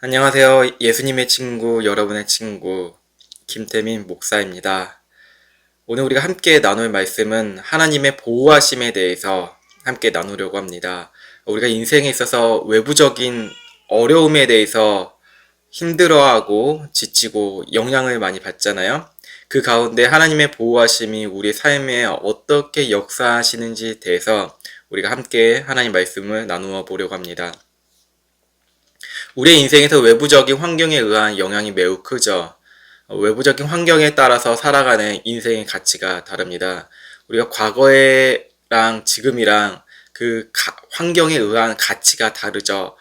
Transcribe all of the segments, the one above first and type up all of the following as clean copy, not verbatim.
안녕하세요. 예수님의 친구, 여러분의 친구, 김태민 목사입니다. 오늘 우리가 함께 나눌 말씀은 하나님의 보호하심에 대해서 함께 나누려고 합니다. 우리가 인생에 있어서 외부적인 어려움에 대해서 힘들어하고 지치고 영향을 많이 받잖아요. 그 가운데 하나님의 보호하심이 우리 삶에 어떻게 역사하시는지에 대해서 우리가 함께 하나님 말씀을 나누어 보려고 합니다. 우리의 인생에서 외부적인 환경에 의한 영향이 매우 크죠. 외부적인 환경에 따라서 살아가는 인생의 가치가 다릅니다. 우리가 과거랑 지금이랑 그 환경에 의한 가치가 다르죠.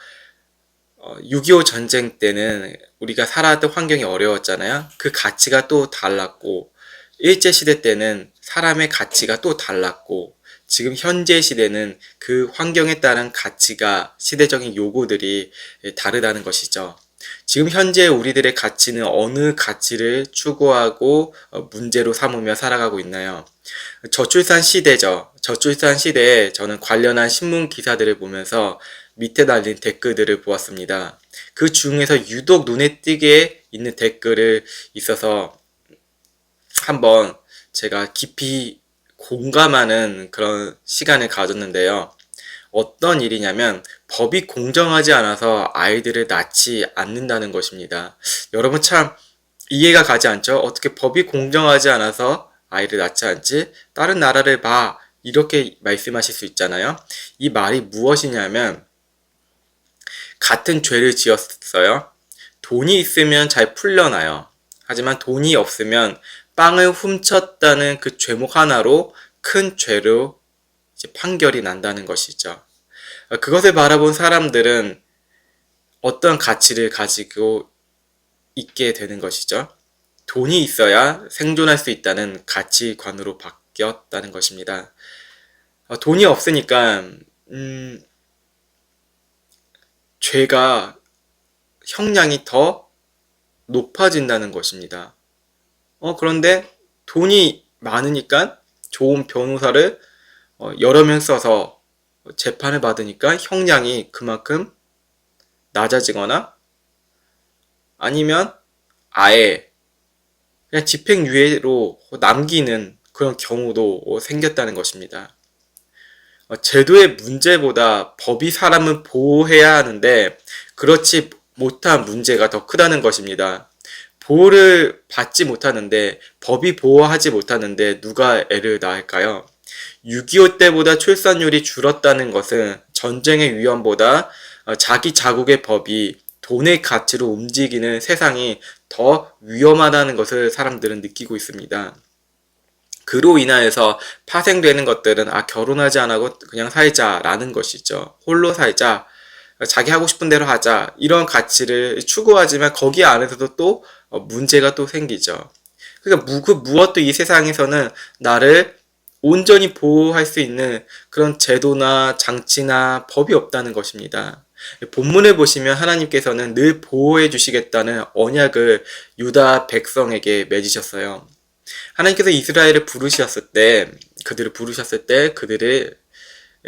6.25 전쟁 때는 우리가 살아왔던 환경이 어려웠잖아요. 그 가치가 또 달랐고, 일제시대 때는 사람의 가치가 또 달랐고, 지금 현재 시대는 그 환경에 따른 가치가, 시대적인 요구들이 다르다는 것이죠. 지금 현재 우리들의 가치는 어느 가치를 추구하고 문제로 삼으며 살아가고 있나요? 저출산 시대죠. 저출산 시대에 저는 관련한 신문 기사들을 보면서 밑에 달린 댓글들을 보았습니다. 그 중에서 유독 눈에 띄게 있는 댓글을 있어서 한번 제가 깊이 공감하는 그런 시간을 가졌는데요. 어떤 일이냐면 법이 공정하지 않아서 아이들을 낳지 않는다는 것입니다. 여러분 참 이해가 가지 않죠? 어떻게 법이 공정하지 않아서 아이를 낳지 않지? 다른 나라를 봐. 이렇게 말씀하실 수 있잖아요. 이 말이 무엇이냐면 같은 죄를 지었어요. 돈이 있으면 잘 풀려나요. 하지만 돈이 없으면 빵을 훔쳤다는 그 죄목 하나로 큰 죄로 이제 판결이 난다는 것이죠. 그것을 바라본 사람들은 어떤 가치를 가지고 있게 되는 것이죠. 돈이 있어야 생존할 수 있다는 가치관으로 바뀌었다는 것입니다. 돈이 없으니까 죄가 형량이 더 높아진다는 것입니다. 그런데 돈이 많으니까 좋은 변호사를 여러 명 써서 재판을 받으니까 형량이 그만큼 낮아지거나 아니면 아예 그냥 집행유예로 남기는 그런 경우도 생겼다는 것입니다. 제도의 문제보다 법이 사람을 보호해야 하는데 그렇지 못한 문제가 더 크다는 것입니다. 보호를 받지 못하는데 법이 보호하지 못하는데 누가 애를 낳을까요? 6.25 때보다 출산율이 줄었다는 것은 전쟁의 위험보다 자기 자국의 법이 돈의 가치로 움직이는 세상이 더 위험하다는 것을 사람들은 느끼고 있습니다. 그로 인하여서 파생되는 것들은 결혼하지 않고 그냥 살자라는 것이죠. 홀로 살자, 자기 하고 싶은 대로 하자, 이런 가치를 추구하지만 거기 안에서도 또 문제가 또 생기죠. 그러니까 그 무엇도 이 세상에서는 나를 온전히 보호할 수 있는 그런 제도나 장치나 법이 없다는 것입니다. 본문을 보시면 하나님께서는 늘 보호해 주시겠다는 언약을 유다 백성에게 맺으셨어요. 하나님께서 이스라엘을 그들을 부르셨을 때 그들의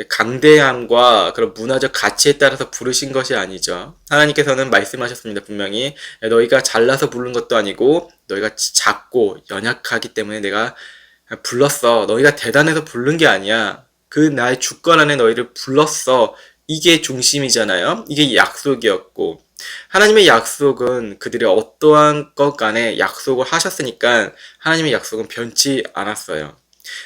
강대함과 그런 문화적 가치에 따라서 부르신 것이 아니죠. 하나님께서는 말씀하셨습니다. 분명히 너희가 잘나서 부른 것도 아니고 너희가 작고 연약하기 때문에 내가 불렀어. 너희가 대단해서 부른 게 아니야. 그 나의 주권 안에 너희를 불렀어. 이게 중심이잖아요. 이게 약속이었고 하나님의 약속은 그들이 어떠한 것 간에 약속을 하셨으니까 하나님의 약속은 변치 않았어요.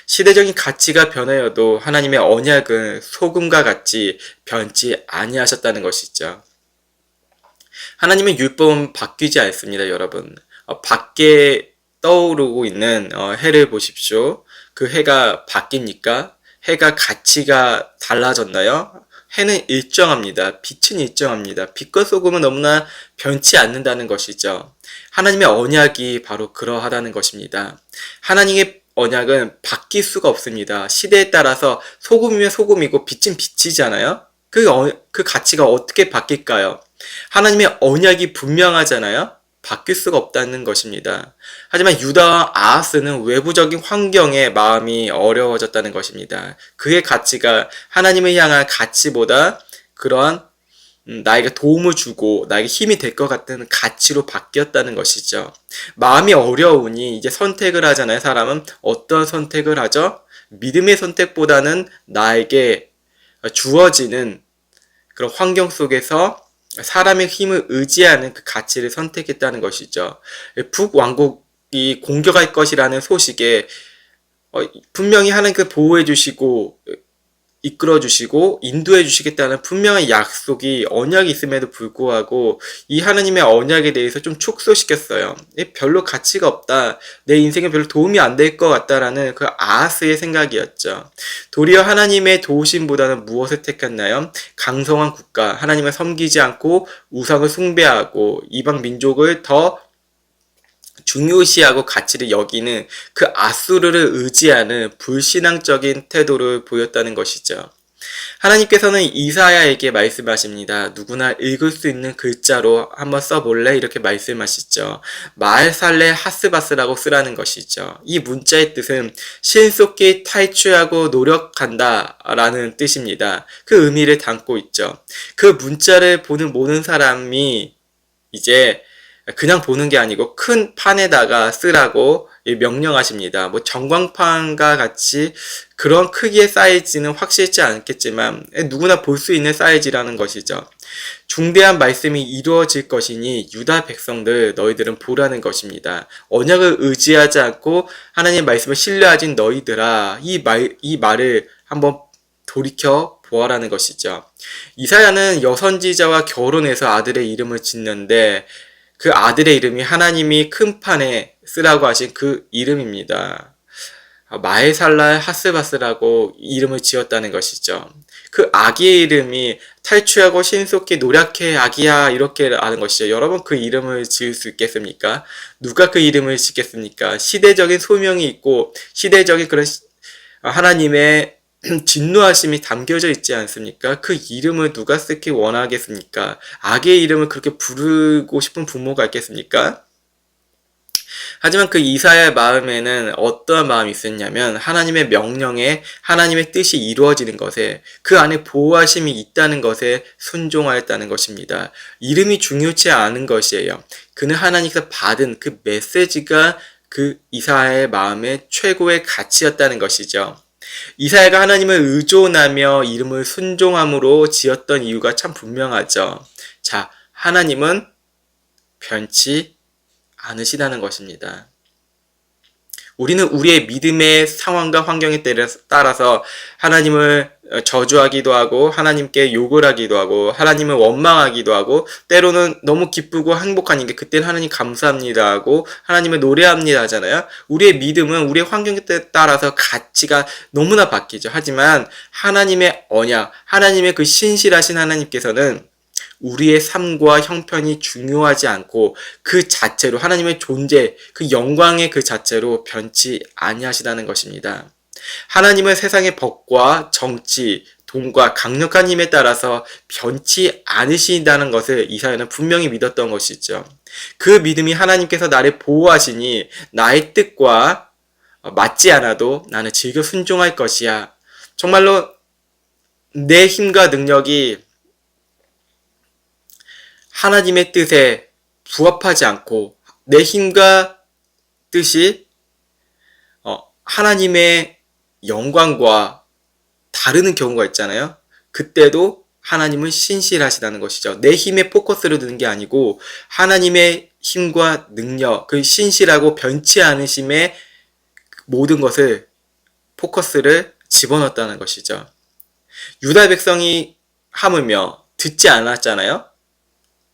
시대적인 가치가 변하여도 하나님의 언약은 소금과 같이 변치 아니하셨다는 것이죠. 하나님의 율법은 바뀌지 않습니다, 여러분. 밖에 떠오르고 있는 해를 보십시오. 그 해가 바뀝니까? 해가 가치가 달라졌나요? 해는 일정합니다. 빛은 일정합니다. 빛과 소금은 너무나 변치 않는다는 것이죠. 하나님의 언약이 바로 그러하다는 것입니다. 하나님의 언약은 바뀔 수가 없습니다. 시대에 따라서 소금이면 소금이고 빛은 빛이잖아요. 그 가치가 어떻게 바뀔까요? 하나님의 언약이 분명하잖아요. 바뀔 수가 없다는 것입니다. 하지만 유다와 아하스는 외부적인 환경에 마음이 어려워졌다는 것입니다. 그의 가치가 하나님을 향한 가치보다 그러한 나에게 도움을 주고 나에게 힘이 될 것 같은 가치로 바뀌었다는 것이죠. 마음이 어려우니 이제 선택을 하잖아요. 사람은 어떤 선택을 하죠? 믿음의 선택보다는 나에게 주어지는 그런 환경 속에서 사람의 힘을 의지하는 그 가치를 선택했다는 것이죠. 북왕국이 공격할 것이라는 소식에 분명히 하나님께서 보호해 주시고 이끌어 주시고 인도해 주시겠다는 분명한 약속이 언약이 있음에도 불구하고 이 하나님의 언약에 대해서 좀 축소시켰어요. 별로 가치가 없다. 내 인생에 별로 도움이 안 될 것 같다라는 그 아하스의 생각이었죠. 도리어 하나님의 도우심보다는 무엇을 택했나요? 강성한 국가, 하나님을 섬기지 않고 우상을 숭배하고 이방 민족을 더 중요시하고 가치를 여기는 그 아수르를 의지하는 불신앙적인 태도를 보였다는 것이죠. 하나님께서는 이사야에게 말씀하십니다. 누구나 읽을 수 있는 글자로 한번 써볼래? 이렇게 말씀하시죠. 마알살레 하스바스라고 쓰라는 것이죠. 이 문자의 뜻은 신속히 탈출하고 노력한다 라는 뜻입니다. 그 의미를 담고 있죠. 그 문자를 보는 모든 사람이 이제 그냥 보는 게 아니고 큰 판에다가 쓰라고 명령하십니다. 뭐 전광판과 같이 그런 크기의 사이즈는 확실치 않겠지만 누구나 볼 수 있는 사이즈라는 것이죠. 중대한 말씀이 이루어질 것이니 유다 백성들 너희들은 보라는 것입니다. 언약을 의지하지 않고 하나님의 말씀을 신뢰하진 너희들아, 이 말을 한번 돌이켜 보아라는 것이죠. 이사야는 여선지자와 결혼해서 아들의 이름을 짓는데 그 아들의 이름이 하나님이 큰 판에 쓰라고 하신 그 이름입니다. 마에살랄 하스바스라고 이름을 지었다는 것이죠. 그 아기의 이름이 탈출하고 신속히 노력해 아기야 이렇게 아는 것이죠. 여러분 그 이름을 지을 수 있겠습니까? 누가 그 이름을 짓겠습니까? 시대적인 소명이 있고 시대적인 그런 하나님의 진노하심이 담겨져 있지 않습니까? 그 이름을 누가 쓰기 원하겠습니까? 악의 이름을 그렇게 부르고 싶은 부모가 있겠습니까? 하지만 그 이사야의 마음에는 어떠한 마음이 있었냐면 하나님의 명령에 하나님의 뜻이 이루어지는 것에 그 안에 보호하심이 있다는 것에 순종하였다는 것입니다. 이름이 중요치 않은 것이에요. 그는 하나님께서 받은 그 메시지가 그 이사야의 마음의 최고의 가치였다는 것이죠. 이사야가 하나님을 의존하며 이름을 순종함으로 지었던 이유가 참 분명하죠. 자, 하나님은 변치 않으시다는 것입니다. 우리는 우리의 믿음의 상황과 환경에 따라서 하나님을 저주하기도 하고 하나님께 욕을 하기도 하고 하나님을 원망하기도 하고 때로는 너무 기쁘고 행복한 게 그때는 하나님 감사합니다 하고 하나님을 노래합니다 하잖아요. 우리의 믿음은 우리의 환경에 따라서 가치가 너무나 바뀌죠. 하지만 하나님의 언약, 하나님의 그 신실하신 하나님께서는 우리의 삶과 형편이 중요하지 않고 그 자체로 하나님의 존재, 그 영광의 그 자체로 변치 아니하시다는 것입니다. 하나님은 세상의 법과 정치, 돈과 강력한 힘에 따라서 변치 않으신다는 것을 이사야는 분명히 믿었던 것이죠. 그 믿음이 하나님께서 나를 보호하시니 나의 뜻과 맞지 않아도 나는 즐겨 순종할 것이야. 정말로 내 힘과 능력이 하나님의 뜻에 부합하지 않고 내 힘과 뜻이 하나님의 영광과 다르는 경우가 있잖아요. 그때도 하나님은 신실하시다는 것이죠. 내 힘에 포커스를 두는 게 아니고 하나님의 힘과 능력, 그 신실하고 변치 않으심의 모든 것을 포커스를 집어넣었다는 것이죠. 유다 백성이 하물며 듣지 않았잖아요.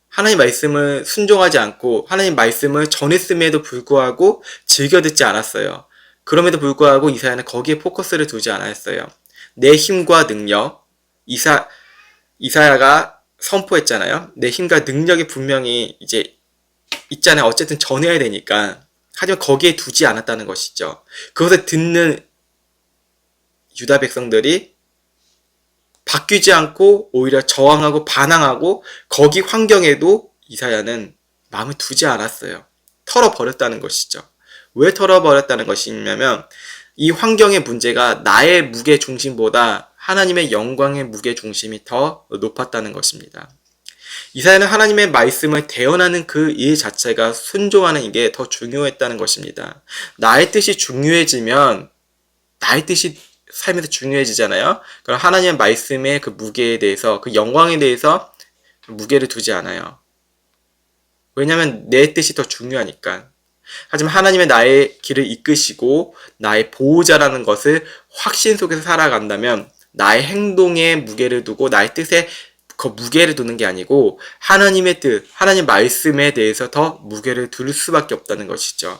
하나님 말씀을 순종하지 않고 하나님 말씀을 전했음에도 불구하고 즐겨 듣지 않았어요. 그럼에도 불구하고 이사야는 거기에 포커스를 두지 않았어요. 내 힘과 능력, 이사야가 선포했잖아요. 내 힘과 능력이 분명히 이제 있잖아요. 어쨌든 전해야 되니까. 하지만 거기에 두지 않았다는 것이죠. 그것을 듣는 유다 백성들이 바뀌지 않고 오히려 저항하고 반항하고 거기 환경에도 이사야는 마음을 두지 않았어요. 털어버렸다는 것이죠. 왜 털어버렸다는 것이냐면 이 환경의 문제가 나의 무게 중심보다 하나님의 영광의 무게 중심이 더 높았다는 것입니다. 이사야는 하나님의 말씀을 대언하는 그 일 자체가 순종하는 게 더 중요했다는 것입니다. 나의 뜻이 중요해지면 나의 뜻이 삶에서 중요해지잖아요. 그럼 하나님의 말씀의 그 무게에 대해서, 그 영광에 대해서 무게를 두지 않아요. 왜냐하면 내 뜻이 더 중요하니까. 하지만 하나님의 나의 길을 이끄시고 나의 보호자라는 것을 확신 속에서 살아간다면 나의 행동에 무게를 두고 나의 뜻에 그 무게를 두는 게 아니고 하나님의 뜻, 하나님 말씀에 대해서 더 무게를 둘 수밖에 없다는 것이죠.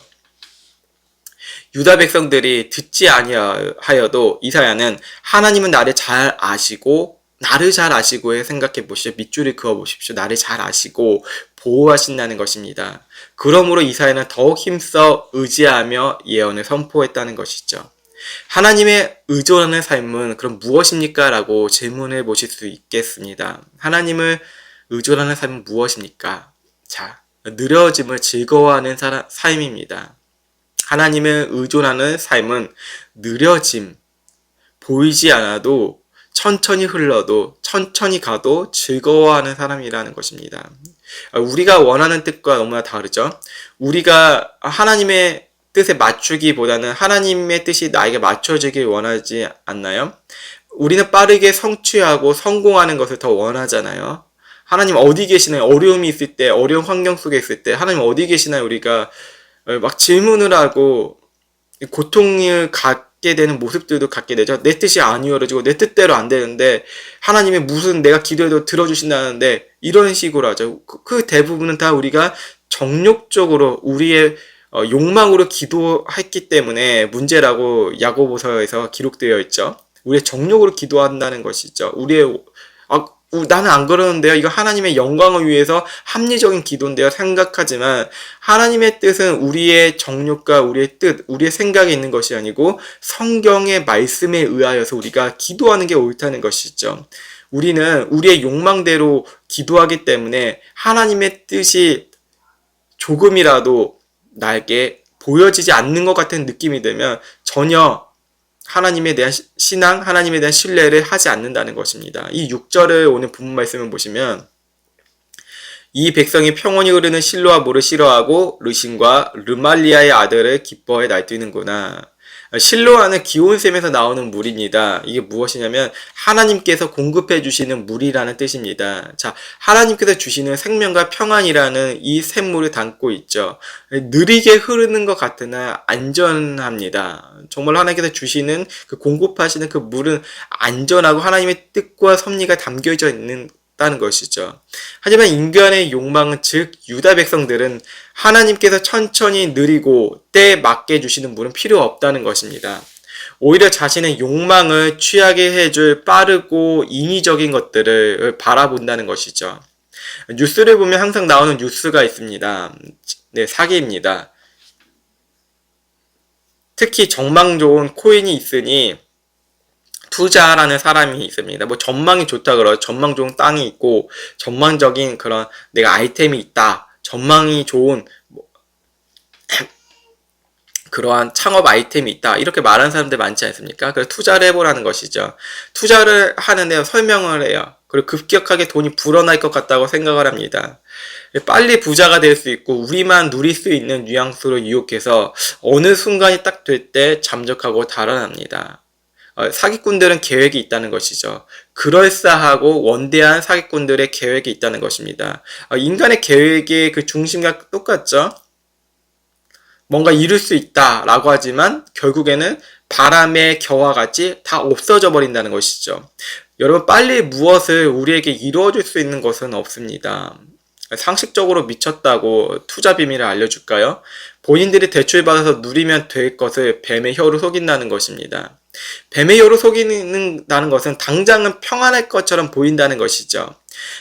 유다 백성들이 듣지 아니하여도 이사야는 하나님은 나를 잘 아시고 나를 잘 아시고에 생각해 보십시오. 밑줄을 그어 보십시오. 나를 잘 아시고 보호하신다는 것입니다. 그러므로 이사야는 더욱 힘써 의지하며 예언을 선포했다는 것이죠. 하나님의 의존하는 삶은 그럼 무엇입니까? 라고 질문해 보실 수 있겠습니다. 하나님을 의존하는 삶은 무엇입니까? 자, 느려짐을 즐거워하는 삶입니다. 하나님을 의존하는 삶은 느려짐, 보이지 않아도 천천히 흘러도 천천히 가도 즐거워하는 사람이라는 것입니다. 우리가 원하는 뜻과 너무나 다르죠. 우리가 하나님의 뜻에 맞추기보다는 하나님의 뜻이 나에게 맞춰지길 원하지 않나요? 우리는 빠르게 성취하고 성공하는 것을 더 원하잖아요. 하나님 어디 계시나요? 어려움이 있을 때, 어려운 환경 속에 있을 때 하나님 어디 계시나요? 우리가 막 질문을 하고 고통을 갖게 되는 모습들도 갖게 되죠. 내 뜻이 안 이루어지고 내 뜻대로 안 되는데 하나님이 무슨 내가 기도해도 들어주신다는데 이런 식으로 하죠. 그 대부분은 다 우리가 정욕적으로 우리의 욕망으로 기도했기 때문에 문제라고 야고보서에서 기록되어 있죠. 우리의 정욕으로 기도한다는 것이죠. 나는 안 그러는데요. 이거 하나님의 영광을 위해서 합리적인 기도인데요. 생각하지만 하나님의 뜻은 우리의 정욕과 우리의 뜻, 우리의 생각에 있는 것이 아니고 성경의 말씀에 의하여서 우리가 기도하는 게 옳다는 것이죠. 우리는 우리의 욕망대로 기도하기 때문에 하나님의 뜻이 조금이라도 나에게 보여지지 않는 것 같은 느낌이 들면 전혀 하나님에 대한 신앙, 하나님에 대한 신뢰를 하지 않는다는 것입니다. 이 6절을 오늘 본문 말씀을 보시면 이 백성이 평온히 흐르는 실로와 물을 싫어하고 르신과 르말리아의 아들을 기뻐해 날뛰는구나. 실로아는 기온샘에서 나오는 물입니다. 이게 무엇이냐면 하나님께서 공급해 주시는 물이라는 뜻입니다. 자, 하나님께서 주시는 생명과 평안이라는 이 샘물을 담고 있죠. 느리게 흐르는 것 같으나 안전합니다. 정말 하나님께서 주시는 그 공급하시는 그 물은 안전하고 하나님의 뜻과 섭리가 담겨져 있는 다는 것이죠. 하지만 인간의 욕망은 즉 유다 백성들은 하나님께서 천천히 느리고 때에 맞게 주시는 물은 필요 없다는 것입니다. 오히려 자신의 욕망을 취하게 해줄 빠르고 인위적인 것들을 바라본다는 것이죠. 뉴스를 보면 항상 나오는 뉴스가 있습니다. 네, 사기입니다. 특히 전망 좋은 코인이 있으니 투자라는 사람이 있습니다. 뭐 전망이 좋다 그러죠. 전망 좋은 땅이 있고 전망적인 그런 내가 아이템이 있다. 전망이 좋은 그러한 창업 아이템이 있다. 이렇게 말하는 사람들 많지 않습니까? 그래서 투자를 해보라는 것이죠. 투자를 하는데 설명을 해요. 그리고 급격하게 돈이 불어날 것 같다고 생각을 합니다. 빨리 부자가 될 수 있고 우리만 누릴 수 있는 뉘앙스로 유혹해서 어느 순간이 딱 될 때 잠적하고 달아납니다. 사기꾼들은 계획이 있다는 것이죠. 그럴싸하고 원대한 사기꾼들의 계획이 있다는 것입니다. 인간의 계획의 그 중심과 똑같죠. 뭔가 이룰 수 있다라고 하지만 결국에는 바람의 겨와 같이 다 없어져 버린다는 것이죠. 여러분, 빨리 무엇을 우리에게 이루어줄 수 있는 것은 없습니다. 상식적으로 미쳤다고 투자 비밀을 알려줄까요? 본인들이 대출받아서 누리면 될 것을 뱀의 혀로 속인다는 것입니다. 뱀의 혀로 속인다는 것은 당장은 평안할 것처럼 보인다는 것이죠.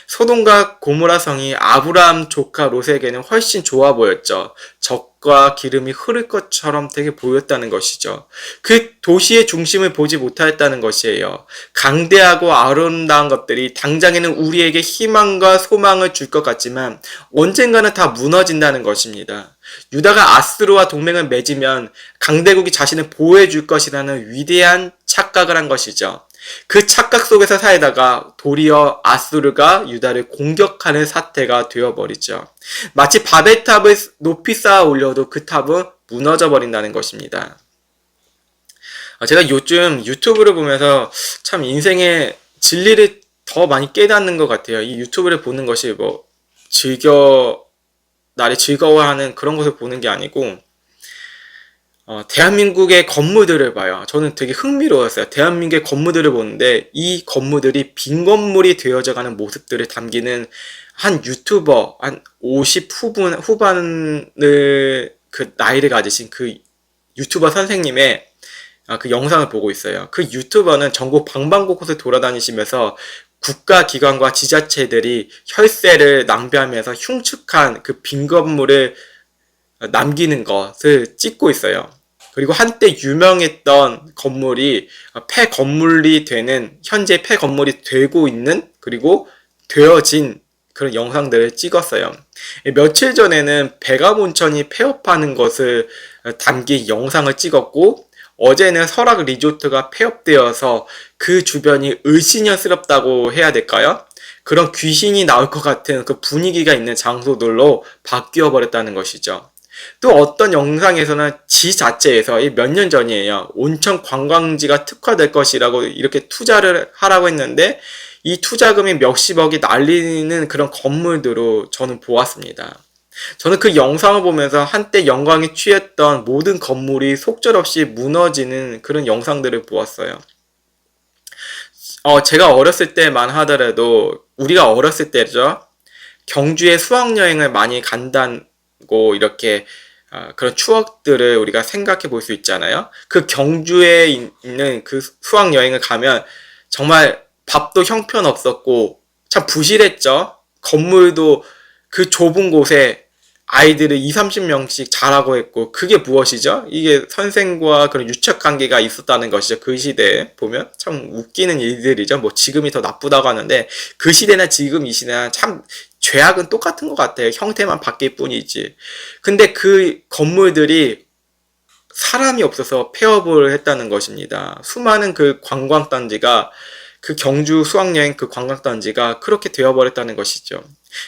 소돔과 고모라 성이 아브라함 조카 롯에게는 훨씬 좋아 보였죠. 젖과 기름이 흐를 것처럼 되게 보였다는 것이죠. 그 도시의 중심을 보지 못하였다는 것이에요. 강대하고 아름다운 것들이 당장에는 우리에게 희망과 소망을 줄 것 같지만 언젠가는 다 무너진다는 것입니다. 유다가 아스르와 동맹을 맺으면 강대국이 자신을 보호해 줄 것이라는 위대한 착각을 한 것이죠. 그 착각 속에서 살다가 도리어 아수르가 유다를 공격하는 사태가 되어버리죠. 마치 바벨탑을 높이 쌓아 올려도 그 탑은 무너져 버린다는 것입니다. 제가 요즘 유튜브를 보면서 참 인생의 진리를 더 많이 깨닫는 것 같아요. 이 유튜브를 보는 것이 뭐 나를 즐거워하는 그런 것을 보는 게 아니고 대한민국의 건물들을 봐요. 저는 되게 흥미로웠어요. 대한민국의 건물들을 보는데 이 건물들이 빈 건물이 되어져가는 모습들을 담기는 한 유튜버, 한 50 후반을 그 나이를 가지신 그 유튜버 선생님의 그 영상을 보고 있어요. 그 유튜버는 전국 방방곳곳을 돌아다니시면서 국가기관과 지자체들이 혈세를 낭비하면서 흉측한 그 빈 건물을 남기는 것을 찍고 있어요. 그리고 한때 유명했던 건물이 폐건물이 되는, 현재 폐건물이 되고 있는, 그리고 되어진 그런 영상들을 찍었어요. 며칠 전에는 백암온천이 폐업하는 것을 담긴 영상을 찍었고, 어제는 설악 리조트가 폐업되어서 그 주변이 을씨년스럽다고 해야 될까요? 그런 귀신이 나올 것 같은 그 분위기가 있는 장소들로 바뀌어 버렸다는 것이죠. 또 어떤 영상에서는 지 자체에서 몇 년 전이에요. 온천 관광지가 특화될 것이라고 이렇게 투자를 하라고 했는데 이 투자금이 몇십억이 날리는 그런 건물들로 저는 보았습니다. 저는 그 영상을 보면서 한때 영광에 취했던 모든 건물이 속절없이 무너지는 그런 영상들을 보았어요. 제가 어렸을 때만 하더라도 우리가 어렸을 때죠. 경주에 수학여행을 많이 간다고 이렇게 그런 추억들을 우리가 생각해 볼 수 있잖아요. 그 경주에 있는 그 수학여행을 가면 정말 밥도 형편없었고 참 부실했죠. 건물도 그 좁은 곳에 아이들을 20, 30명씩 자라고 했고 그게 무엇이죠? 이게 선생과 그런 유착관계가 있었다는 것이죠. 그 시대에 보면 참 웃기는 일들이죠. 뭐 지금이 더 나쁘다고 하는데 그 시대나 지금 이 시대나 참 죄악은 똑같은 것 같아요. 형태만 바뀔 뿐이지. 근데 그 건물들이 사람이 없어서 폐업을 했다는 것입니다. 수많은 그 관광단지가 그 경주 수학여행 그 관광단지가 그렇게 되어버렸다는 것이죠.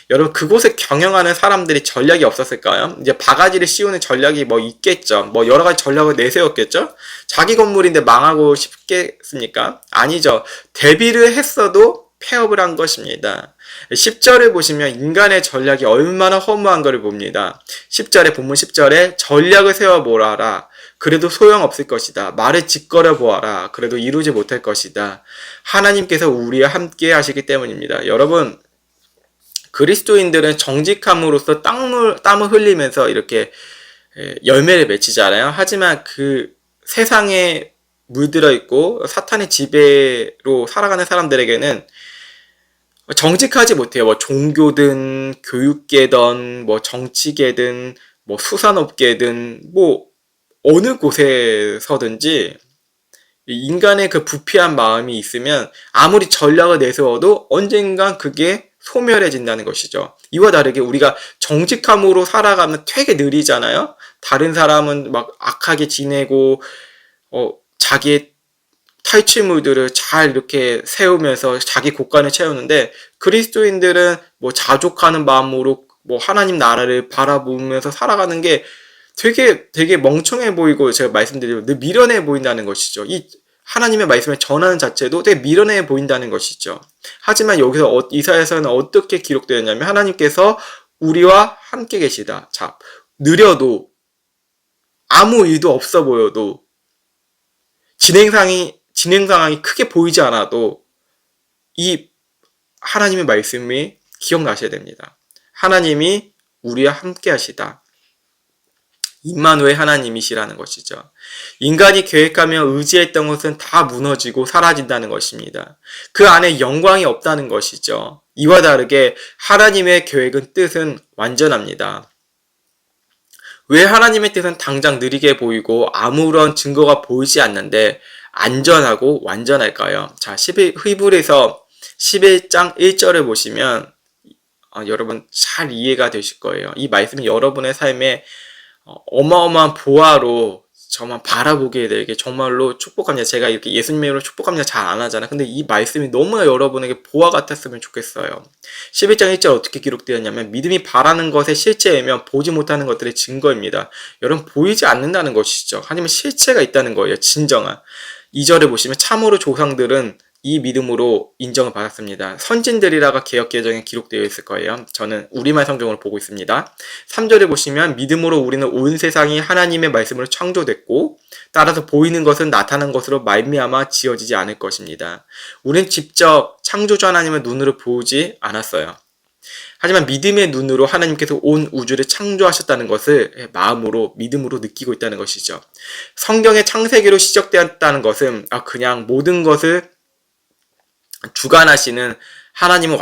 여러분 그곳에 경영하는 사람들이 전략이 없었을까요? 이제 바가지를 씌우는 전략이 뭐 있겠죠. 뭐 여러 가지 전략을 내세웠겠죠. 자기 건물인데 망하고 싶겠습니까? 아니죠. 대비를 했어도 폐업을 한 것입니다. 10절을 보시면 인간의 전략이 얼마나 허무한 것을 봅니다. 10절에 본문 10절에 전략을 세워보아라. 그래도 소용없을 것이다. 말을 짓거려 보아라. 그래도 이루지 못할 것이다. 하나님께서 우리와 함께 하시기 때문입니다. 여러분 그리스도인들은 정직함으로써 땀을 흘리면서 이렇게 열매를 맺히잖아요. 하지만 그 세상에 물들어 있고 사탄의 지배로 살아가는 사람들에게는 정직하지 못해요. 뭐 종교든 교육계든 뭐 정치계든 뭐 수산업계든 뭐 어느 곳에서든지 인간의 그 부패한 마음이 있으면 아무리 전략을 내세워도 언젠간 그게 소멸해진다는 것이죠. 이와 다르게 우리가 정직함으로 살아가면 되게 느리잖아요. 다른 사람은 막 악하게 지내고 자기의 탈취물들을 잘 이렇게 세우면서 자기 곳간을 채우는데 그리스도인들은 뭐 자족하는 마음으로 뭐 하나님 나라를 바라보면서 살아가는 게 되게 멍청해 보이고 제가 말씀드리면 늘 미련해 보인다는 것이죠. 이 하나님의 말씀을 전하는 자체도 되게 미련해 보인다는 것이죠. 하지만 여기서 이사야서는 어떻게 기록되었냐면 하나님께서 우리와 함께 계시다. 자, 느려도 아무 일도 없어 보여도 진행 상황이 크게 보이지 않아도 이 하나님의 말씀이 기억나셔야 됩니다. 하나님이 우리와 함께 하시다. 임마누엘 하나님이시라는 것이죠. 인간이 계획하며 의지했던 것은 다 무너지고 사라진다는 것입니다. 그 안에 영광이 없다는 것이죠. 이와 다르게 하나님의 계획은 뜻은 완전합니다. 왜 하나님의 뜻은 당장 느리게 보이고 아무런 증거가 보이지 않는데 안전하고 완전할까요? 자, 히브리서 11장 1절을 보시면 여러분 잘 이해가 되실 거예요. 이 말씀이 여러분의 삶에 어마어마한 보화로 저만 바라보게 되게 정말로 축복합니다. 제가 이렇게 예수님의 이름으로 축복합니다 잘 안 하잖아. 근데 이 말씀이 너무나 여러분에게 보화 같았으면 좋겠어요. 11장 1절 어떻게 기록되었냐면 믿음이 바라는 것의 실체이며 보지 못하는 것들의 증거입니다. 여러분 보이지 않는다는 것이죠. 하지만 실체가 있다는 거예요. 진정한. 2절에 보시면 참으로 조상들은 이 믿음으로 인정을 받았습니다. 선진들이라가 개역개정에 기록되어 있을 거예요. 저는 우리말 성경으로 보고 있습니다. 3절에 보시면 믿음으로 우리는 온 세상이 하나님의 말씀으로 창조됐고 따라서 보이는 것은 나타난 것으로 말미암아 지어지지 않을 것입니다. 우리는 직접 창조주 하나님의 눈으로 보지 않았어요. 하지만 믿음의 눈으로 하나님께서 온 우주를 창조하셨다는 것을 마음으로 믿음으로 느끼고 있다는 것이죠. 성경의 창세기로 시작되었다는 것은 그냥 모든 것을 주관하시는 하나님은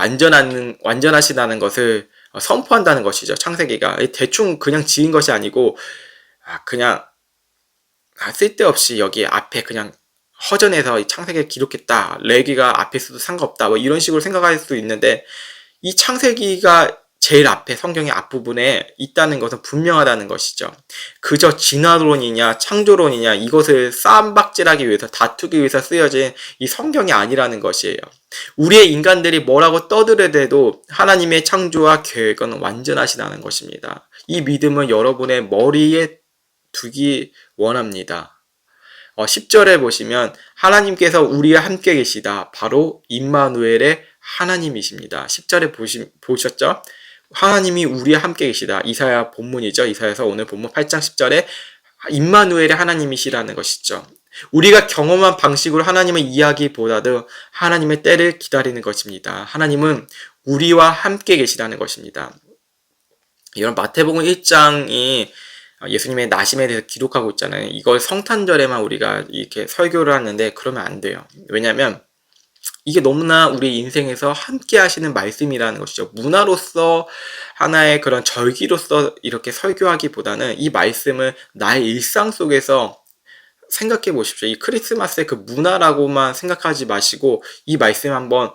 완전하시다는 것을 선포한다는 것이죠. 창세기가 대충 그냥 지은 것이 아니고 그냥 쓸데없이 여기 앞에 그냥 허전해서 이 창세기를 기록했다. 레위기가 앞에 있어도 상관없다. 뭐 이런 식으로 생각할 수 있는데 이 창세기가 제일 앞에 성경의 앞부분에 있다는 것은 분명하다는 것이죠. 그저 진화론이냐 창조론이냐 이것을 쌈박질하기 위해서 다투기 위해서 쓰여진 이 성경이 아니라는 것이에요. 우리의 인간들이 뭐라고 떠들어대도 하나님의 창조와 계획은 완전하시다는 것입니다. 이 믿음을 여러분의 머리에 두기 원합니다. 10절에 보시면 하나님께서 우리와 함께 계시다. 바로 임마누엘의 하나님이십니다. 10절에 보셨죠? 하나님이 우리와 함께 계시다. 이사야 본문이죠. 이사야서 오늘 본문 8장 10절에 임마누엘의 하나님이시라는 것이죠. 우리가 경험한 방식으로 하나님을 이야기보다도 하나님의 때를 기다리는 것입니다. 하나님은 우리와 함께 계시다는 것입니다. 이런 마태복음 1장이 예수님의 나심에 대해서 기록하고 있잖아요. 이걸 성탄절에만 우리가 이렇게 설교를 하는데 그러면 안 돼요. 왜냐하면 이게 너무나 우리 인생에서 함께 하시는 말씀이라는 것이죠. 문화로서 하나의 그런 절기로서 이렇게 설교하기보다는 이 말씀을 나의 일상 속에서 생각해 보십시오. 이 크리스마스의 그 문화라고만 생각하지 마시고 이 말씀 한번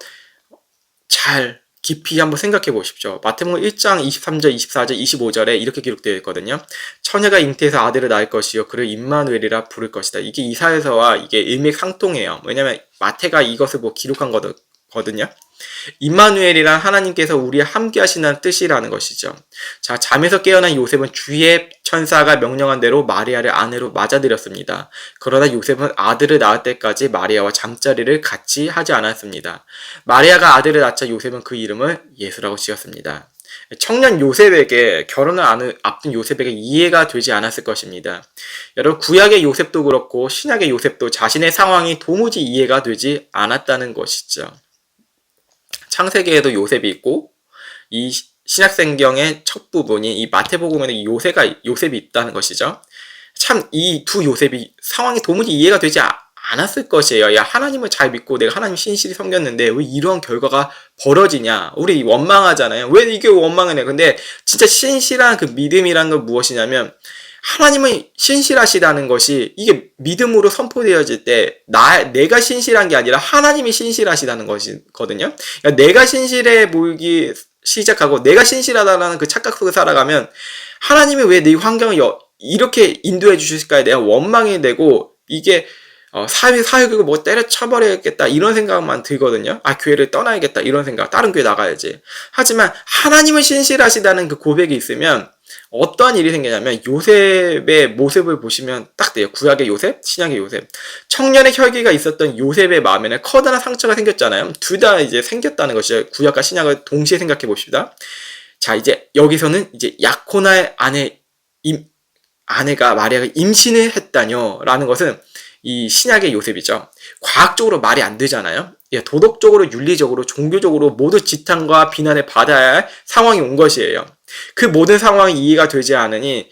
잘 깊이 한번 생각해 보십시오. 마태복음 1장 23절, 24절, 25절에 이렇게 기록되어 있거든요. 처녀가 잉태해서 아들을 낳을 것이요 그를 임마누엘이라 부를 것이다. 이게 이사야서와 이게 일맥상통해요. 왜냐면 마태가 이것을 기록한 거거든요. 임마누엘이란 하나님께서 우리와 함께 하신다는 뜻이라는 것이죠. 자, 잠에서 깨어난 요셉은 주의 천사가 명령한 대로 마리아를 아내로 맞아들였습니다. 그러나 요셉은 아들을 낳을 때까지 마리아와 잠자리를 같이 하지 않았습니다. 마리아가 아들을 낳자 요셉은 그 이름을 예수라고 지었습니다. 청년 요셉에게 결혼을 앞둔 요셉에게 이해가 되지 않았을 것입니다. 여러분 구약의 요셉도 그렇고 신약의 요셉도 자신의 상황이 도무지 이해가 되지 않았다는 것이죠. 창세기에도 요셉이 있고 이 신약성경의 첫 부분이 이 마태복음에는 요셉이 있다는 것이죠. 참 이 두 요셉이 상황이 도무지 이해가 되지 않았을 것이에요. 야, 하나님을 잘 믿고 내가 하나님 신실히 섬겼는데 왜 이러한 결과가 벌어지냐. 우리 원망하잖아요. 왜 이게 원망이네. 근데 진짜 신실한 그 믿음이란 건 무엇이냐면 하나님은 신실하시다는 것이 이게 믿음으로 선포되어질 때 내가 신실한 게 아니라 하나님이 신실하시다는 것이거든요. 그러니까 내가 신실해 보이기 시작하고 내가 신실하다라는 그 착각 속에 살아가면 하나님이 왜 내 환경을 이렇게 인도해 주실까에 대한 원망이 되고 이게 사회교육을 때려쳐버려야겠다 이런 생각만 들거든요. 교회를 떠나야겠다 이런 생각, 다른 교회 나가야지. 하지만 하나님은 신실하시다는 그 고백이 있으면 어떠한 일이 생기냐면 요셉의 모습을 보시면 딱 돼요. 구약의 요셉, 신약의 요셉. 청년의 혈기가 있었던 요셉의 마음에는 커다란 상처가 생겼잖아요. 둘 다 이제 생겼다는 것이죠. 구약과 신약을 동시에 생각해 봅시다. 자, 이제 여기서는 이제 약혼할 아내가 마리아가 임신을 했다뇨 라는 것은 이 신약의 요셉이죠. 과학적으로 말이 안 되잖아요. 도덕적으로, 윤리적으로, 종교적으로 모두 지탄과 비난을 받아야 할 상황이 온 것이에요. 그 모든 상황이 이해가 되지 않으니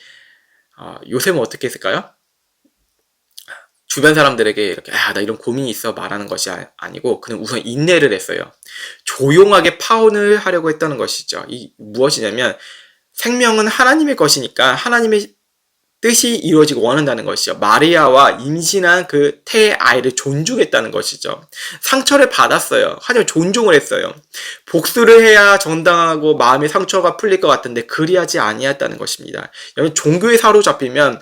요셉은 어떻게 했을까요? 주변 사람들에게 이렇게 나 이런 고민이 있어 말하는 것이 아니고 그는 우선 인내를 했어요. 조용하게 파혼을 하려고 했다는 것이죠. 이 무엇이냐면 생명은 하나님의 것이니까 하나님의 뜻이 이루어지고 원한다는 것이죠. 마리아와 임신한 그 태의 아이를 존중했다는 것이죠. 상처를 받았어요. 하지만 존중을 했어요. 복수를 해야 정당하고 마음의 상처가 풀릴 것 같은데 그리하지 아니했다는 것입니다. 여러분 종교에 사로잡히면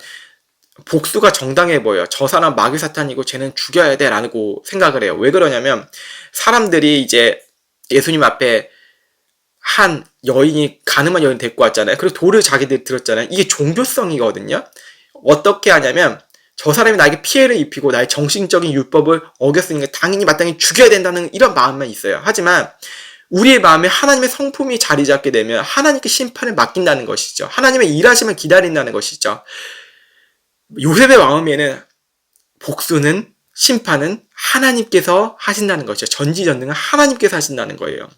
복수가 정당해 보여요. 저 사람 마귀 사탄이고 쟤는 죽여야 돼 라고 생각을 해요. 왜 그러냐면 사람들이 이제 예수님 앞에 한 여인이 가늠한 여인 데리고 왔잖아요. 그리고 돌을 자기들이 들었잖아요. 이게 종교성이거든요. 어떻게 하냐면 저 사람이 나에게 피해를 입히고 나의 정신적인 율법을 어겼으니까 당연히 마땅히 죽여야 된다는 이런 마음만 있어요. 하지만 우리의 마음에 하나님의 성품이 자리 잡게 되면 하나님께 심판을 맡긴다는 것이죠. 하나님의 일하심을 기다린다는 것이죠. 요셉의 마음에는 복수는 심판은 하나님께서 하신다는 것이죠. 전지전능은 하나님께서 하신다는 거예요.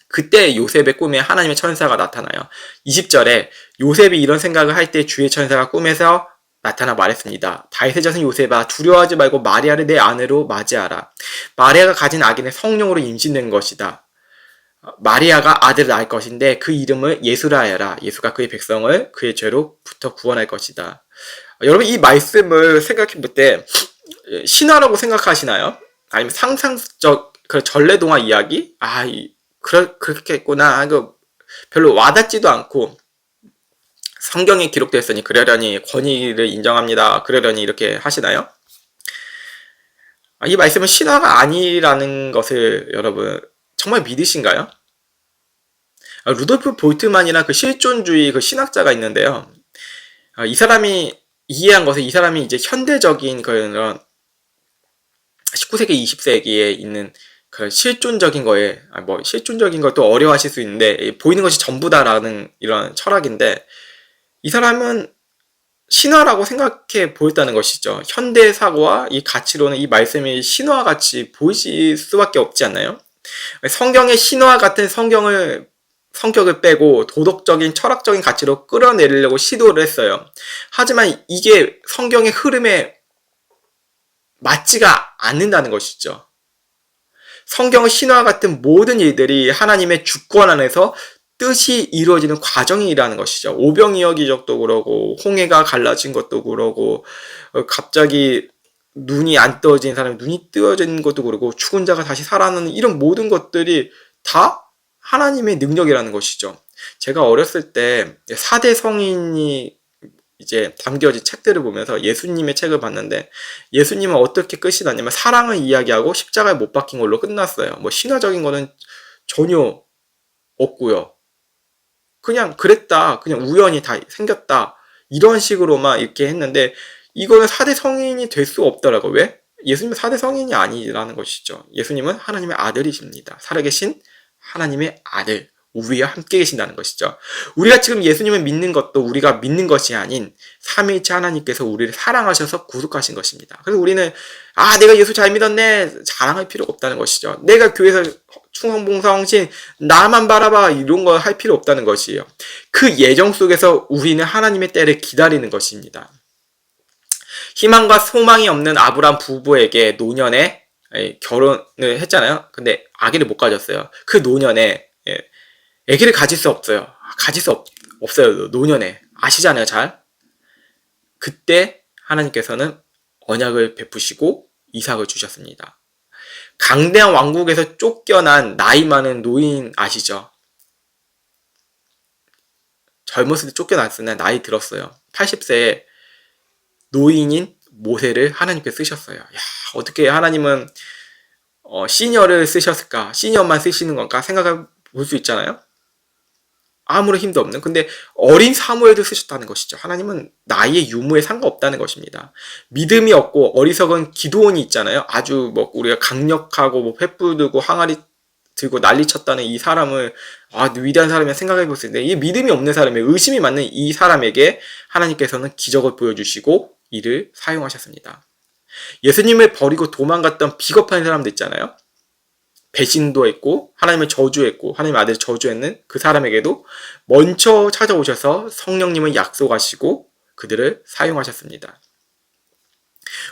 그때 요셉의 꿈에 하나님의 천사가 나타나요. 20절에 요셉이 이런 생각을 할 때 주의 천사가 꿈에서 나타나 말했습니다. 다윗의 자손 요셉아 두려워하지 말고 마리아를 내 아내로 맞이하라. 마리아가 가진 아기는 성령으로 임신된 것이다. 마리아가 아들을 낳을 것인데 그 이름을 예수라 하여라. 예수가 그의 백성을 그의 죄로부터 구원할 것이다. 여러분 이 말씀을 생각해 볼 때 신화라고 생각하시나요? 아니면 상상적 그 전래동화 이야기? 그렇게 했구나. 별로 와닿지도 않고 성경에 기록되었으니 그러려니 권위를 인정합니다. 그러려니 이렇게 하시나요? 이 말씀은 신화가 아니라는 것을 여러분 정말 믿으신가요? 루돌프 볼트만이라는 그 실존주의 그 신학자가 있는데요. 이 사람이 이해한 것은 이 사람이 이제 현대적인 그런 19세기, 20세기에 있는 그 실존적인 거에 실존적인 것도 어려워하실 수 있는데 보이는 것이 전부다라는 이런 철학인데 이 사람은 신화라고 생각해 보였다는 것이죠. 현대 사고와 이 가치로는 이 말씀이 신화같이 보이실 수밖에 없지 않나요? 성경의 신화 같은 성격을 빼고 도덕적인 철학적인 가치로 끌어내리려고 시도를 했어요. 하지만 이게 성경의 흐름에 맞지가 않는다는 것이죠. 성경의 신화 같은 모든 일들이 하나님의 주권 안에서 뜻이 이루어지는 과정이라는 것이죠. 오병이어 기적도 그러고 홍해가 갈라진 것도 그러고 갑자기 눈이 안 떠진 사람이 눈이 뜨어진 것도 그러고 죽은 자가 다시 살아나는 이런 모든 것들이 다 하나님의 능력이라는 것이죠. 제가 어렸을 때 4대 성인이 이제 담겨진 책들을 보면서 예수님의 책을 봤는데 예수님은 어떻게 끝이 났냐면 사랑을 이야기하고 십자가에 못 박힌 걸로 끝났어요. 신화적인 거는 전혀 없고요. 그냥 그랬다. 그냥 우연히 다 생겼다. 이런 식으로만 이렇게 했는데 이거는 4대 성인이 될 수 없더라고요. 왜? 예수님은 4대 성인이 아니라는 것이죠. 예수님은 하나님의 아들이십니다. 살아계신 하나님의 아들. 우리와 함께 계신다는 것이죠. 우리가 지금 예수님을 믿는 것도 우리가 믿는 것이 아닌 삼위일체 하나님께서 우리를 사랑하셔서 구속하신 것입니다. 그래서 우리는 내가 예수 잘 믿었네 자랑할 필요가 없다는 것이죠. 내가 교회에서 충성봉사홍신 나만 바라봐 이런 거 할 필요 없다는 것이에요. 그 예정 속에서 우리는 하나님의 때를 기다리는 것입니다. 희망과 소망이 없는 아브람 부부에게 노년에 결혼을 했잖아요. 근데 아기를 못 가졌어요. 그 노년에 아기를 가질 수 없어요. 없어요. 노년에. 아시잖아요, 잘. 그때 하나님께서는 언약을 베푸시고 이삭을 주셨습니다. 강대한 왕국에서 쫓겨난 나이 많은 노인 아시죠? 젊었을 때 쫓겨났으나 나이 들었어요. 80세에 노인인 모세를 하나님께 쓰셨어요. 어떻게 하나님은 시니어를 쓰셨을까? 시니어만 쓰시는 건가? 생각해 볼 수 있잖아요. 아무런 힘도 없는. 근데 어린 사무엘도 쓰셨다는 것이죠. 하나님은 나이의 유무에 상관없다는 것입니다. 믿음이 없고 어리석은 기드온이 있잖아요. 아주 우리가 강력하고 횃불 들고 항아리 들고 난리 쳤다는 이 사람을 위대한 사람이라 생각해 볼 수 있는데 이 믿음이 없는 사람의 의심이 많은 이 사람에게 하나님께서는 기적을 보여주시고 이를 사용하셨습니다. 예수님을 버리고 도망갔던 비겁한 사람들 있잖아요. 배신도 했고 하나님을 저주했고 하나님의 아들을 저주했는 그 사람에게도 먼저 찾아오셔서 성령님을 약속하시고 그들을 사용하셨습니다.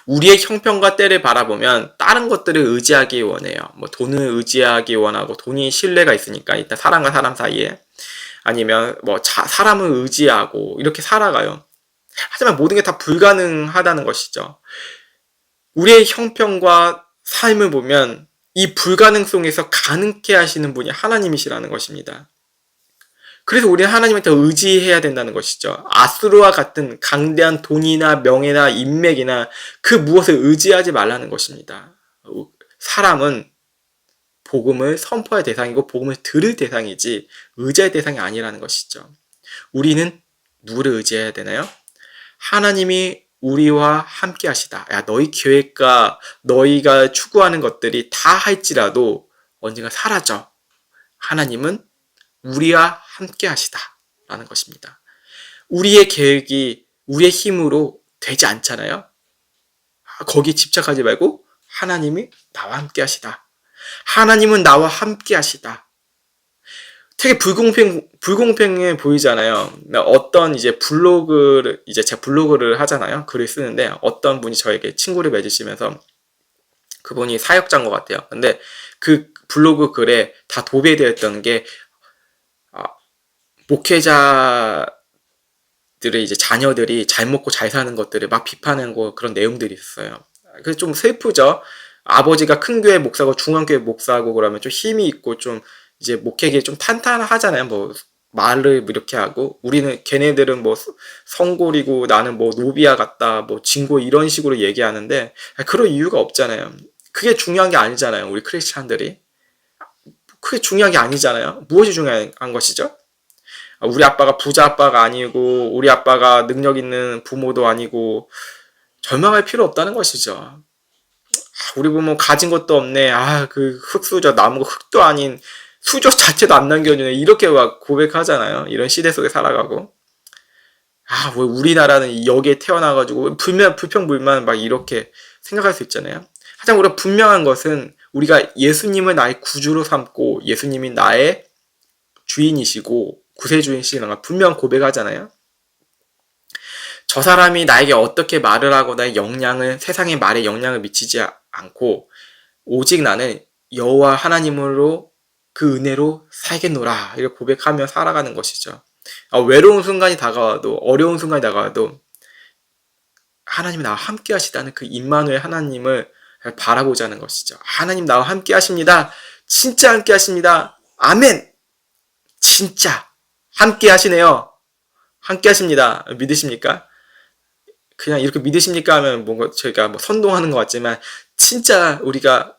우리의 형편과 때를 바라보면 다른 것들을 의지하기 원해요. 돈을 의지하기 원하고 돈이 신뢰가 있으니까 일단 사람과 사람 사이에 아니면 사람을 의지하고 이렇게 살아가요. 하지만 모든 게 다 불가능하다는 것이죠. 우리의 형편과 삶을 보면 이 불가능성에서 가능케 하시는 분이 하나님이시라는 것입니다. 그래서 우리는 하나님을 더 의지해야 된다는 것이죠. 아수르와 같은 강대한 돈이나 명예나 인맥이나 그 무엇을 의지하지 말라는 것입니다. 사람은 복음을 선포할 대상이고 복음을 들을 대상이지 의지할 대상이 아니라는 것이죠. 우리는 누구를 의지해야 되나요? 하나님이 우리와 함께 하시다. 야, 너희 계획과 너희가 추구하는 것들이 다 할지라도 언젠가 사라져. 하나님은 우리와 함께 하시다. 라는 것입니다. 우리의 계획이 우리의 힘으로 되지 않잖아요. 거기에 집착하지 말고 하나님이 나와 함께 하시다. 하나님은 나와 함께 하시다. 되게 불공평해 보이잖아요. 어떤 이제 제가 블로그를 하잖아요. 글을 쓰는데 어떤 분이 저에게 친구를 맺으시면서 그분이 사역자인 것 같아요. 근데 그 블로그 글에 다 도배되었던 게, 목회자들의 이제 자녀들이 잘 먹고 잘 사는 것들을 막 비판하는 그런 내용들이 있어요. 그래서 좀 슬프죠. 아버지가 큰 교회 목사고 중앙교회 목사고 그러면 좀 힘이 있고 좀 이제 목회계 좀 탄탄하잖아요. 뭐 말을 이렇게 하고 걔네들은 뭐 성골이고 나는 뭐 노비야 같다 뭐 진고 이런 식으로 얘기하는데 그럴 이유가 없잖아요. 그게 중요한 게 아니잖아요. 우리 크리스찬들이 그게 중요한 게 아니잖아요. 무엇이 중요한 것이죠? 우리 아빠가 부자 아빠가 아니고 우리 아빠가 능력 있는 부모도 아니고 절망할 필요 없다는 것이죠. 우리 부모 가진 것도 없네. 그 흙수저 나무가 흙도 아닌 수저 자체도 안 남겨주네. 이렇게 막 고백하잖아요. 이런 시대 속에 살아가고. 왜 우리나라는 여기에 태어나가지고 불평불만 막 이렇게 생각할 수 있잖아요. 하지만 우리가 분명한 것은 우리가 예수님을 나의 구주로 삼고 예수님이 나의 주인이시고 구세주이시라는 걸 분명 고백하잖아요. 저 사람이 나에게 어떻게 말을 하거나 세상의 말에 영향을 미치지 않고 오직 나는 여호와 하나님으로 그 은혜로 살겠노라 이렇게 고백하며 살아가는 것이죠. 외로운 순간이 다가와도 어려운 순간이 다가와도 하나님이 나와 함께 하시다는 그 임마누엘 하나님을 바라보자는 것이죠. 하나님 나와 함께 하십니다. 진짜 함께 하십니다. 아멘. 진짜 함께 하시네요. 함께 하십니다. 믿으십니까? 그냥 이렇게 믿으십니까 하면 뭔가 저희가 뭐 선동하는 것 같지만 진짜 우리가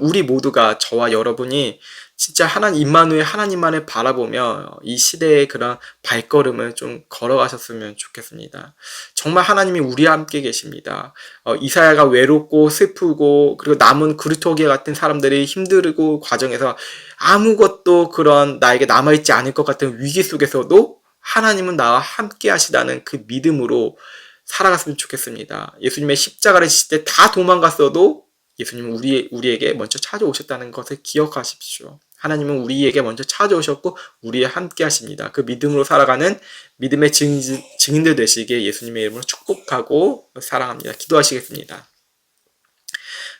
우리 모두가 저와 여러분이 진짜 임마누엘 하나님만을 바라보며 이 시대의 그런 발걸음을 좀 걸어가셨으면 좋겠습니다. 정말 하나님이 우리와 함께 계십니다. 이사야가 외롭고 슬프고 그리고 남은 그루터기 같은 사람들이 힘들고 과정에서 아무것도 그런 나에게 남아있지 않을 것 같은 위기 속에서도 하나님은 나와 함께 하시다는 그 믿음으로 살아갔으면 좋겠습니다. 예수님의 십자가를 지실 때 다 도망갔어도 예수님은 우리에게 먼저 찾아오셨다는 것을 기억하십시오. 하나님은 우리에게 먼저 찾아오셨고 우리에 함께 하십니다. 그 믿음으로 살아가는 믿음의 증인들 되시기에 예수님의 이름으로 축복하고 사랑합니다. 기도하시겠습니다.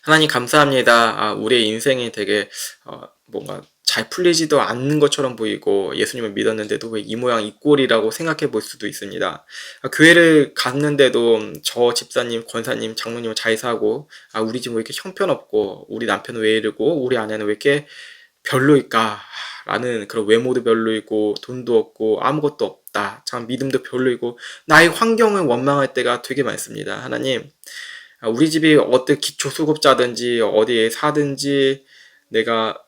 하나님 감사합니다. 우리의 인생이 되게 뭔가 잘 풀리지도 않는 것처럼 보이고 예수님을 믿었는데도 왜 이 모양 이 꼴이라고 생각해 볼 수도 있습니다. 교회를 갔는데도 저 집사님, 권사님, 장로님은 잘 사고 우리 집 왜 이렇게 형편없고 우리 남편은 왜 이러고 우리 아내는 왜 이렇게 별로일까 라는 그런 외모도 별로이고 돈도 없고 아무것도 없다. 참 믿음도 별로이고 나의 환경을 원망할 때가 되게 많습니다. 하나님 우리 집이 어떤 기초수급자든지 어디에 사든지 내가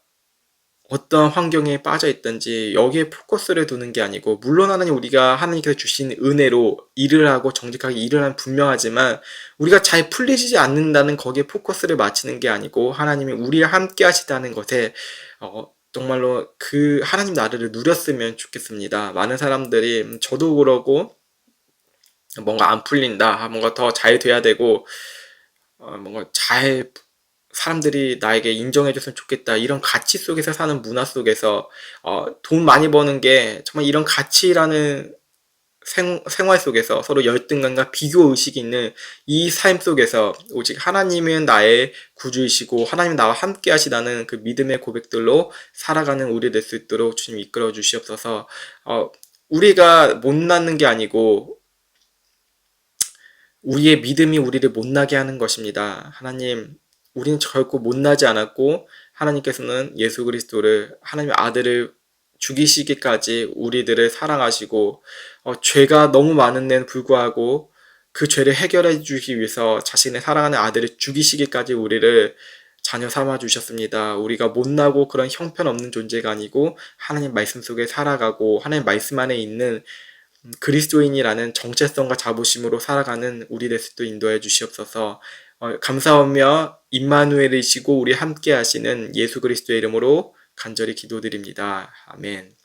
어떤 환경에 빠져 있든지 여기에 포커스를 두는 게 아니고 물론 우리가 하나님께서 주신 은혜로 일을 하고 정직하게 일을 하면 분명하지만 우리가 잘 풀리지 않는다는 거기에 포커스를 맞추는 게 아니고 하나님이 우리와 함께 하시다는 것에 정말로 그 하나님 나라를 누렸으면 좋겠습니다. 많은 사람들이 저도 그러고 뭔가 안 풀린다 뭔가 더 잘 돼야 되고 뭔가 사람들이 나에게 인정해줬으면 좋겠다. 이런 가치 속에서 사는 문화 속에서 돈 많이 버는 게 정말 이런 가치라는 생활 속에서 서로 열등감과 비교 의식이 있는 이 삶 속에서 오직 하나님은 나의 구주이시고 하나님 나와 함께 하시다는 그 믿음의 고백들로 살아가는 우리 될 수 있도록 주님 이끌어 주시옵소서. 우리가 못나는 게 아니고 우리의 믿음이 우리를 못나게 하는 것입니다. 하나님 우리는 결코 못나지 않았고 하나님께서는 예수 그리스도를 하나님의 아들을 죽이시기까지 우리들을 사랑하시고 죄가 너무 많은 데는 불구하고 그 죄를 해결해 주기 위해서 자신의 사랑하는 아들을 죽이시기까지 우리를 자녀 삼아 주셨습니다. 우리가 못나고 그런 형편없는 존재가 아니고 하나님 말씀 속에 살아가고 하나님 말씀 안에 있는 그리스도인이라는 정체성과 자부심으로 살아가는 우리 될 수도 인도해 주시옵소서. 감사하며 임마누엘이시고 우리 함께 하시는 예수 그리스도의 이름으로 간절히 기도드립니다. 아멘.